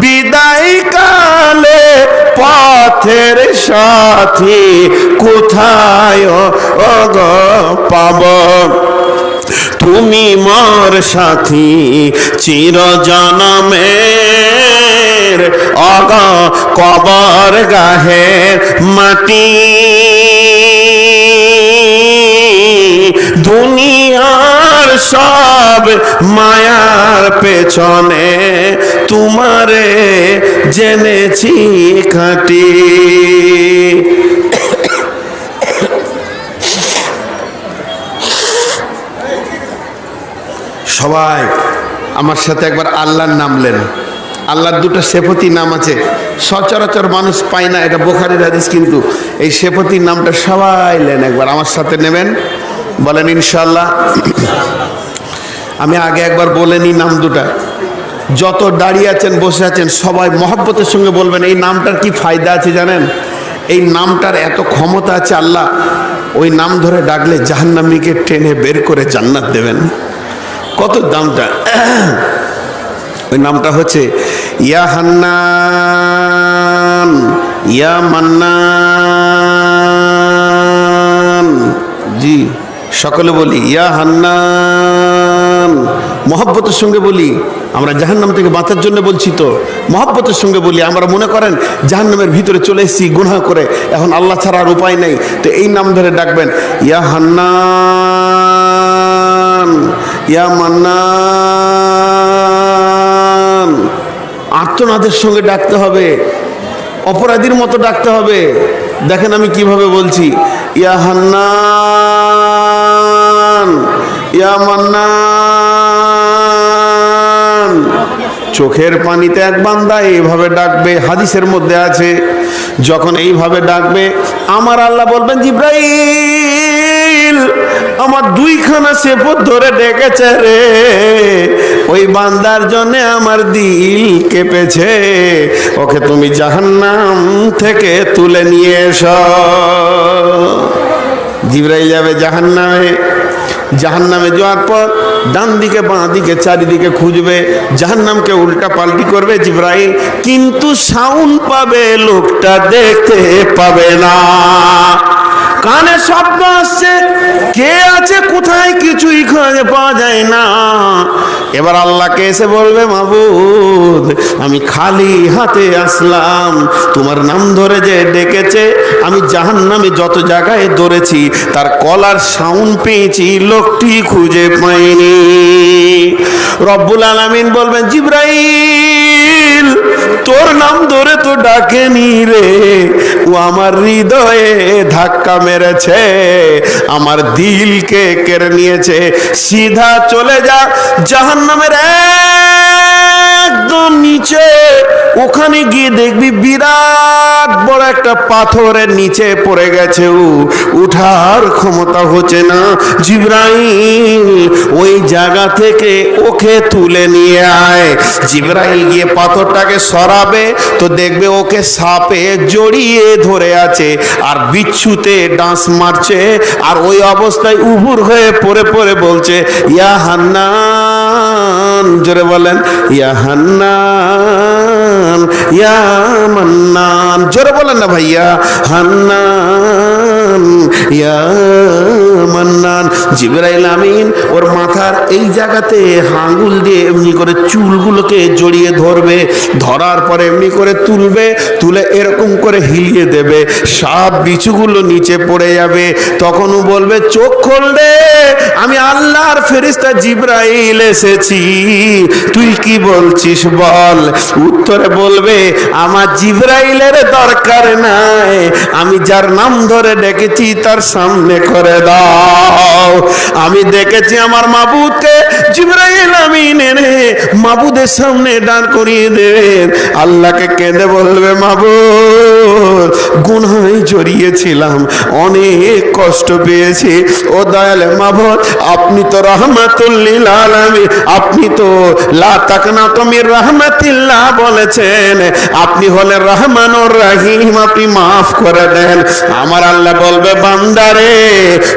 বিদায় কালে, পথের সাথী কোথায় পাব। তুমি মোর সাথী চির জনমের, অগ কবর গাহের মাটি। দুনিয়ার সব মায়ার পেছনে তোমারে জেনেছি খাঁটি। সবাই আমার সাথে একবার আল্লাহর নাম নেন। আল্লাহর 2টা সেফতি নাম আছে, সচরাচর মানুষ পায় না, এটা বুখারীর হাদিস। কিন্তু এই সেফতির নামটা সবাই নেন, একবার আমার সাথে নেবেন, বলেন ইনশাআল্লাহ। আমি আগে একবার বলে নিই নাম 2টা। যত দাঁড়িয়ে আছেন বসে আছেন সবাই মহব্বতের সঙ্গে বলবেন। এই নামটার কি ফায়দা আছে জানেন? এই নামটার এত ক্ষমতা আছে, আল্লাহ ওই নাম ধরে ডাকলে জাহান্নামীকে টেনে বের করে জান্নাত দেবেন। কত দামটা! ওই নামটা হচ্ছে ইয়া হান্নান, ইয়া মান্নান। জি, সকলে বলি ইয়া হান্নান, মহব্বতের সঙ্গে বলি। আমরা জাহান্নাম থেকে বাঁচার জন্য বলছি তো, মহব্বতের সঙ্গে বলি। আমরা মনে করেন জাহান্নামের ভিতরে চলে এসেছি গুনাহ করে, এখন আল্লাহ ছাড়া আর উপায় নেই, তো এই নাম ধরে ডাকবেন, ইয়া হান্নান, ইয়া মান্নান। আর্তনাদের সঙ্গে ডাকতে হবে, অপরাধীর মতো ডাকতে হবে। দেখেন আমি কিভাবে বলছি, ইয়া হান্নান, ইয়া মান্নান। চোখের পানিতে এক বান্দা এইভাবে ডাকবে, হাদিসের মধ্যে আছে। যখন এইভাবে ডাকবে আমার আল্লাহ বলবেন, জিব্রাইল আমার দুইখানা সেপত ধরে ডেকেছে রে, ওই বান্দার জন্য আমার দিল কেঁপেছে, ওকে তুমি জাহান্নাম থেকে তুলে নিয়ে এসো। জিবরাইল যাবে জাহান্নামে। জাহান্নামে যাওয়ার পর ডান দিকে বাঁ দিকে চারিদিকে খুঁজবে, জাহান্নামকে উল্টা পাল্টি করবে জিবরাইল, কিন্তু সাউন্ড পাবে, লোকটা দেখতে পাবে না। কানে শব্দ আসছে, কে আছে কোথায় কিছুই খুঁজে পাওয়া যায় না। এবার আল্লাহকে এসে বলবে, মাবুদ আমি খালি হাতে আসলাম, তোমার নাম ধরে যে ডেকেছে, আমি জাহান্নামে যত জায়গায় দৌড়েছি তার কলার সাউন্ড পেয়েছি, লোকটি খুঁজে পাইনি। রব্বুল আলামিন বলবেন, জিবরাইল তোর নাম ধরে তো ডাকেনি রে, ও আমার হৃদয়ে ধাক্কা মেরেছে, আমার দিলকে কেড়ে নিয়েছে। সিধা চলে যা জাহান্নামের একদম নিচে, ওখানে গিয়ে দেখবি বিরাট বড় একটা পাথরের নিচে পড়ে গেছে, উঠার ক্ষমতা হচ্ছে না। জিবরাইল ওই জায়গা থেকে ওকে তুলে নিয়ে আয়। জিবরাইল গিয়ে পাথরটাকে সরাবে তো দেখবে ওকে সাপে জড়িয়ে ধরে আছে আর বিচ্ছুতে ডাঁস মারছে, আর ওই অবস্থায় উবুর হয়ে পড়ে পড়ে বলছে, ইয়া হান্নান, জোরে বলেন, ইয়া হান্নান ইয়া মান্নান, জোরে বলেন না ভাইয়া, হান্নান ইয়া মান্নান। জিবরাইল আমিন ওর মাথার এই জায়গাতে আঙ্গুল দিয়ে এমনি করে চুলগুলোকে জড়িয়ে ধরবে, ধরার পরে এমনি করে তুলবে, তুলে এরকম করে হিলিয়ে দেবে, সব বিছুগুলো নিচে পড়ে যাবে। তখনও বলবে, চোখ খোল রে, আমি আল্লাহর ফেরেশতা জিবরাইল এসেছি, তুই কি বলছিস বল। উত্তরে বলবে, আমার জিবরাইলের দরকার নাই, আমি যার নাম ধরে ডেকেছি তার সামনে করে দাও। আমি দেখেছি আমার মাবুদকে। জিবরাইল আমিন এনে মাবুদের সামনে দাঁড় করিয়ে দেবেন। আল্লাহকে কেঁদে বলবে, মাবুদ গুনাহে জড়িয়েছিলাম, অনেক কষ্ট পেয়েছি, ও দয়াল মাবুদ আপনি তো রহমাতুল লিল আলামিন, আপনি তো লা তাকনাতু মির রাহমাতিল্লাহ বলেছেন, আপনি হলেন রহমানুর রহিম, আপনি মাফ করে দেন। আমার আল্লাহ বলবে, বান্দারে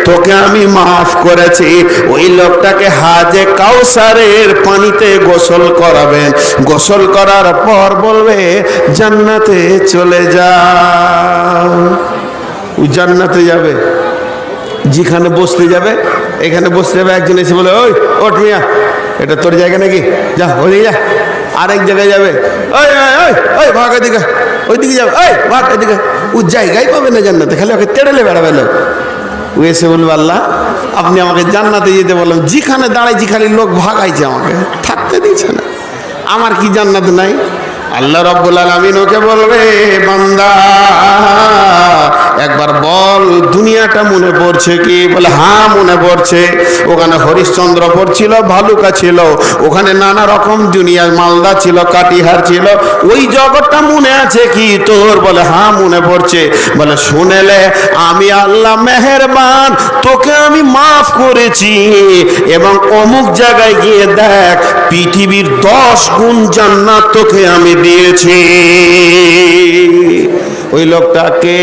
তোকে আমি মাফ করেছি। ওই লোকটাকে হাজে কাউসারের পানিতে গোসল করাবেন, গোসল করার পর বলবে, জান্নাতে চলে যাও। ও জান্নাতে যাবে, যেখানে বসতে যাবে এখানে বসতে যাবে, একজন এসে বলে, ওই ওঠ মিয়া, এটা তোর জায়গা নাকি, যা ওইদিকে যা। আরেক জায়গায় যাবে, ওই ওই ওই ভাগ এদিকে, ওইদিকে যাবে, ওই ভাগ এদিকে। ও জায়গায় পাবে না জান্নাতে, খালি ওকে তেড়েলে বেড়াবে লোক। ও এসে বলবে, আল্লাহ আপনি আমাকে জান্নাতে যেতে বললেন, যেখানে দাঁড়াইছি খালি লোক ভাগাইছে, আমাকে থাকতে দিচ্ছে না, আমার কি জান্নাত নাই? আল্লাহ রাব্বুল আলামিন ওকে বলবে, বান্দা একবার বল দুনিয়াটা মনে পড়ছে কি? বলে, হ্যাঁ মনে পড়ছে। ওখানে হরিশ্চন্দ্রপুর ছিল, ভালুকা ছিল, ওখানে নানা রকম দুনিয়ার মালদা ছিল, কাটিহার ছিল, ওই জগৎটা মনে আছে কি তোর? বলে, হ্যাঁ মনে পড়ছে। বলে, শুনেলে আমি আল্লাহ মেহেরবান, তোকে আমি মাফ করেছি, এবং অমুক জায়গায় গিয়ে দেখ পৃথিবীর 10 গুণ জান্নাত তোকে আমি দিয়েছি। ওই লোকটাকে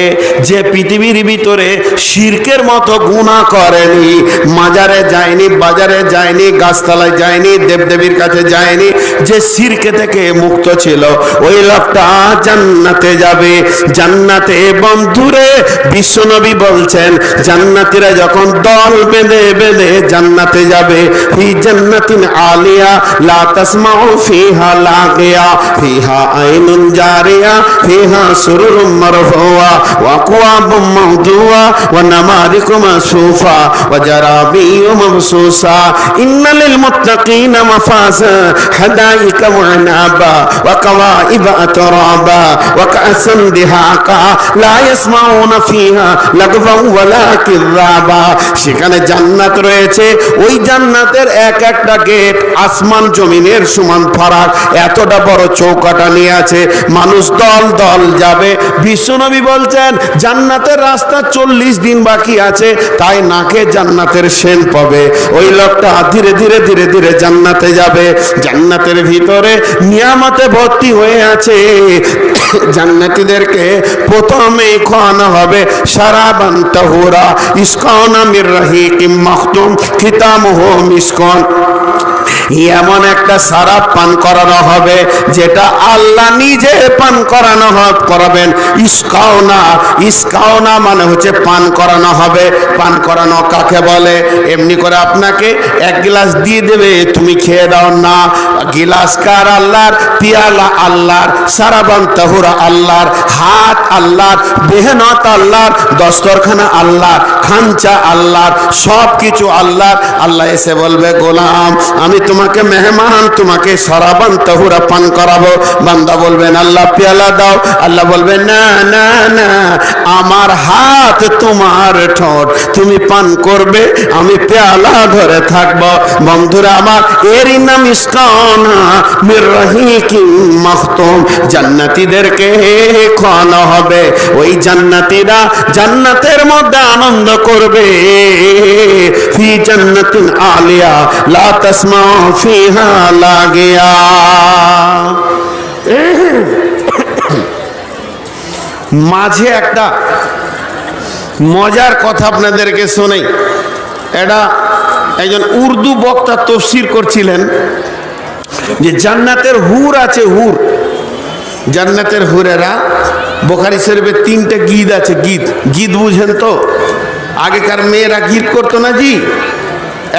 যে পৃথিবীর ভিতরে শিরকের মতো গুনাহ করেনি, মাজারে যায়নি, বাজারে যায়নি, গাছতলায় যায়নি, দেবদেবীর কাছে যায়নি, যে শিরকে থেকে মুক্ত ছিল, ওই লোকটা জান্নাতে যাবে। জান্নাতে বন্ধুরে বিশ্বনবী বলছেন, জান্নাতীরা যখন দল বেঁধে বেঁধে জান্নাতে যাবে, ফি জান্নাতিন আলিয়া লা তাসমাউ ফিহা লাগিয়া ফিহা আইনুন জারিয়া ফিহা সুরুরুম মারফুয়া ওয়া আকওয়াবুম মাওদুয়া ওয়া নামারিকু মাসফুফা ওয়া জারাবিয়্যু মাবসুসা ইন্নাল লিল মুত্তাকিনা মাফাজা হাদাইকা ওয়া আনাবা ওয়া কাওয়াইবা আতরাবা ওয়া কাসান দিহাকা লা ইয়াসমাউনা ফিহা লাগওয়ান ওয়ালা কিযাবা। সেখানে জান্নাত রয়েছে, ওই জান্নাতের এক একটা গেট আসমান জমিনের সমান ফারাক, এতটা বড় চৌকাটা নিয়ে আছে। মানুষ দল দল যাবে, বিশ্বনবী বলছেন জান্নাতের রাস্তা 40 দিন বাকি আছে, তাই নাকে জান্নাতের সেন্ট পাবে। ওই লোকটা ধীরে ধীরে ধীরে ধীরে জান্নাতে যাবে। জান্নাতের ভিতরে নিয়ামতে ভর্তি হয়ে আছে। জান্নাতীদেরকে প্রথমেই খাওয়ানো হবে শারাবান তাহুরা ইসকাউনা মির রাহিকিম মাখতুম খিতামুহু মিসকন। এমন একটা শরাব পান করানো হবে যেটা আল্লাহ নিজে পান করাবেন। ইসকাউনা, ইসকাউনা মানে হচ্ছে পান করানো হবে। পান করানো কাকে বলে? এমনি করে আপনাকে এক গ্লাস দিয়ে দেবে, তুমি খেয়ে দাও না। গিলাস কার? আল্লাহর। পিয়ালা আল্লাহর। সারাবান তাহুরা আল্লাহর। হাত আল্লাহর, মেহনত আল্লাহর, দস্তরখানা আল্লাহর, খাঞ্চা আল্লাহর, সব কিছু আল্লাহর। আল্লাহ এসে বলবে গোলাম আমি তোমাকে মেহমান, তোমাকে শরাবান তাহুরা পান করাবো। বান্দা বলবেন আল্লাহ পেয়ালা দাও। আল্লাহ বলবে না না না, আমার হাত তোমার ঠোঁট, তুমি পান করবে, আমি পেয়ালা ধরে থাকবো। বন্ধুরা আমার, এরই নাম ইসকাউনা মির রাহিকিম মাখতুম। জান্নাতীদেরকে খাওয়ানো হবে। ওই জান্নাতীরা জান্নাতের মধ্যে আনন্দ করবে। ফি জান্নাতিন আলিয়া লা তাসমাউ ফিহা লাগিয়া। মাঝে একটা মজার কথা আপনাদেরকে শোনাই। এটা একজন উর্দু বক্তা তাফসীর করছিলেন যে জান্নাতের হুর আছে, হুর, জান্নাতের হুরেরা। বুখারী শরীফে 3টে গীত আছে। গীত, গীত বুঝেন তো? আগেকার মেয়েরা গীত করতো না জি,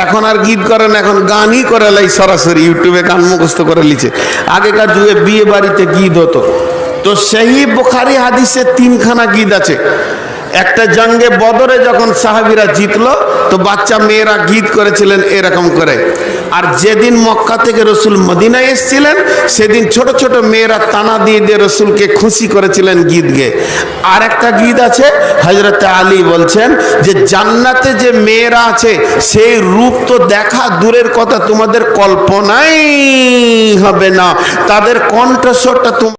এখন আর গীত করে না, এখন গানই করে লাই সরাসরি ইউটিউবে গান মুখস্থ করে লিছে। আগেকার যুগে বিয়ে বাড়িতে গীত হতো। তো সেই বুখারী হাদিসে 3খানা গীত আছে। একটা জঙ্গে বদরে যখন সাহাবীরা জিতলো তো বাচ্চা মেয়েরা গীত করেছিলেন এরকম করে। আর যেদিন মক্কা থেকে রসুল মদিনায় এসেছিলেন সেদিন ছোট ছোট মেয়েরা তানা দিয়ে দিয়ে রসুলকে খুশি করেছিলেন গীত গেয়ে। আর একটা গীত আছে, হযরত আলী বলছেন যে জান্নাতে যে মেয়েরা আছে সেই রূপ তো দেখা দূরের কথা, তোমাদের কল্পনাই হবে না। তাদের কণ্ঠস্বরটা